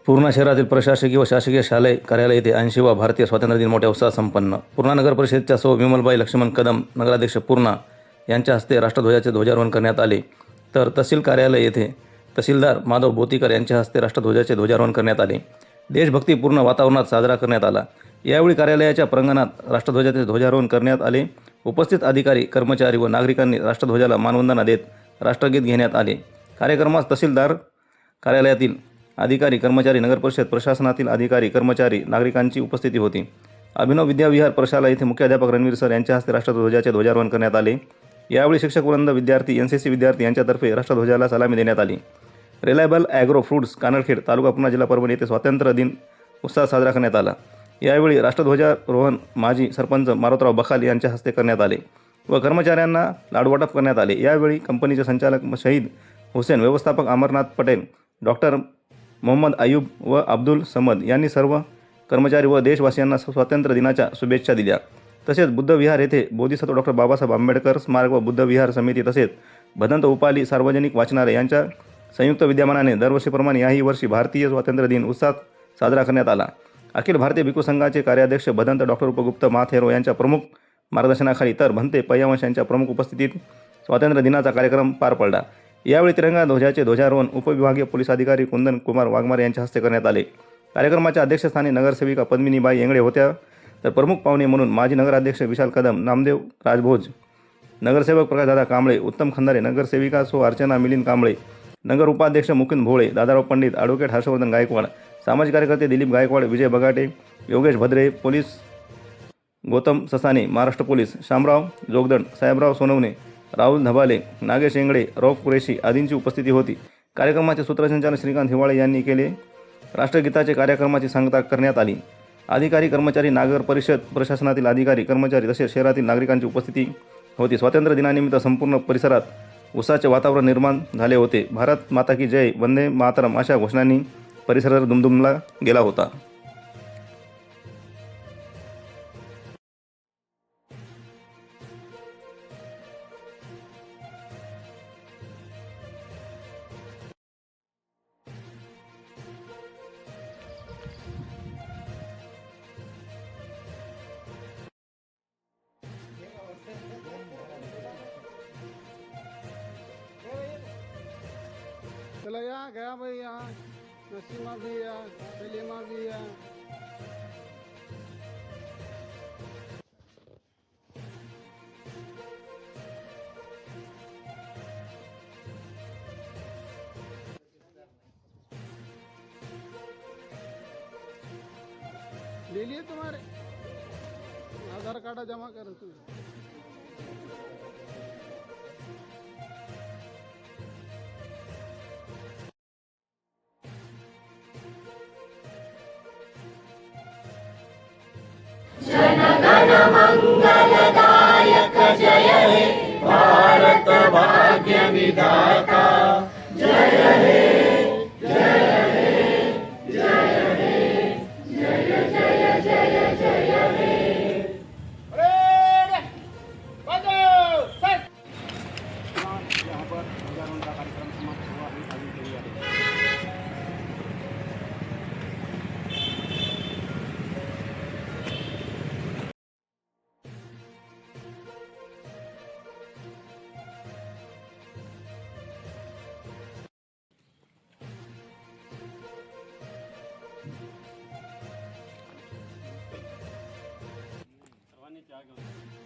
पूर्णा शहरातील प्रशासकीय व शासकीय शालेय कार्यालय येथे 80वा भारतीय स्वातंत्र्य दिन मोठ्या उत्साहात संपन्न. पूर्णा नगर परिषदेच्या सौ विमलबाई लक्ष्मण कदम नगराध्यक्ष पूर्णा यांच्या हस्ते राष्ट्रध्वजाचे ध्वजारोहण करण्यात आले, तर तहसील कार्यालय येथे तहसीलदार माधव बोतीकर यांच्या हस्ते राष्ट्रध्वजाचे ध्वजारोहण करण्यात आले. देशभक्तीपूर्ण वातावरणात साजरा करण्यात आला. यावेळी कार्यालयाच्या प्रांगणात राष्ट्रध्वजाचे ध्वजारोहण करण्यात आले. उपस्थित अधिकारी, कर्मचारी व नागरिकांनी राष्ट्रध्वजाला मानवंदना देत राष्ट्रगीत घेण्यात आले. कार्यक्रमास तहसीलदार कार्यालयातील अधिकारी, कर्मचारी, नगरपरिषद प्रशासनातील अधिकारी, कर्मचारी, नागरिकांची उपस्थिती होती. अभिनव विद्याविहार प्रशाला येथे मुख्याध्यापक रणवीर सर यांच्या हस्ते राष्ट्रध्वजाचे ध्वजारोहण करण्यात आले. यावेळी शिक्षक वृंद, विद्यार्थी, एनसीसी विद्यार्थी यांच्यातर्फे राष्ट्रध्वजाला सलामी देण्यात आली. रिलायबल ॲग्रो फ्रूट्स कानडखेड तालुका पूर्णा जिल्हा परभणी येथे स्वातंत्र्य दिन उत्साहात साजरा करण्यात आला. यावेळी राष्ट्रध्वजारोहण माजी सरपंच मारुतराव बखाल यांच्या हस्ते करण्यात आले व कर्मचाऱ्यांना लाडवाटप करण्यात आले. यावेळी कंपनीचे संचालक शहीद हुसेन, व्यवस्थापक अमरनाथ पटेल, डॉक्टर मोहम्मद अयूब व अब्दुल समद यांनी सर्व कर्मचारी व देशवासियांना स्वातंत्र्य दिनाच्या शुभेच्छा दिल्या. तसेच बुद्धविहार येथे बोधिसत्व डॉक्टर बाबासाहेब आंबेडकर स्मारक व बुद्धविहार समिती तसेच भदंत उपाली सार्वजनिक वाचनालय यांच्या संयुक्त विद्यमानाने दरवर्षीप्रमाणे याही वर्षी भारतीय स्वातंत्र्य दिन उत्साहात साजरा करण्यात आला. अखिल भारतीय भिक्खू संघाचे कार्याध्यक्ष भदंत डॉक्टर उपगुप्त माथेरो यांच्या प्रमुख मार्गदर्शनाखाली तर भंते पय्यावंश यांच्या प्रमुख उपस्थितीत स्वातंत्र्य दिनाचा कार्यक्रम पार पडला. यावेळी तिरंगा ध्वजाचे ध्वजारोहण उपविभागीय पोलीस अधिकारी कुंदन कुमार वाघमारे यांच्या हस्ते करण्यात आले. कार्यक्रमाच्या अध्यक्षस्थानी नगरसेविका पद्मिनीबाई येंगडे होत्या, तर प्रमुख पाहुणे म्हणून माजी नगराध्यक्ष विशाल कदम, नामदेव राजभोज, नगरसेवक प्रकाशदादा कांबळे, उत्तम खंदारे, नगरसेविका सो अर्चना मिलिंद कांबळे, नगर उपाध्यक्ष मुकुंद भोळे, दादाराव पंडित, ॲडव्होकेट हर्षवर्धन गायकवाड, सामाजिक कार्यकर्ते दिलीप गायकवाड, विजय बगाटे, योगेश भद्रे, पोलीस गौतम ससाने, महाराष्ट्र पोलीस शामराव जोगदंड, साहेबराव सोनवणे, राहुल धबाले, नागेश येंगडे, रौफ कुरेशी आदींची उपस्थिती होती. कार्यक्रमाचे सूत्रसंचालन श्रीकांत हिवाळे यांनी केले. राष्ट्रगीताचे कार्यक्रमाची सांगता करण्यात आली. अधिकारी, कर्मचारी, नागर परिषद प्रशासनातील अधिकारी, कर्मचारी तसेच शहरातील नागरिकांची उपस्थिती होती. स्वातंत्र्य दिनानिमित्त संपूर्ण परिसरात उत्साहाचे वातावरण निर्माण झाले होते. भारत माता की जय, वंदे मातरम अशा घोषणांनी परिसर दुमदुमला गेला होता. चला या गया भाई, यहाँ नसीमा भी है, सलीमा भी है. ले लिए तुम्हारे आधार कार्ड जमा करो तुम. जनगण मंगलदायक जय हे भारत भाग्य विधाता, जय हे जय हे जय हे जय जय जय जय हे. यहाँ पर ध्वजारोहण का कार्यक्रम समाप्त हुआ है. अभी के लिए सर्वांनी चहा घेऊन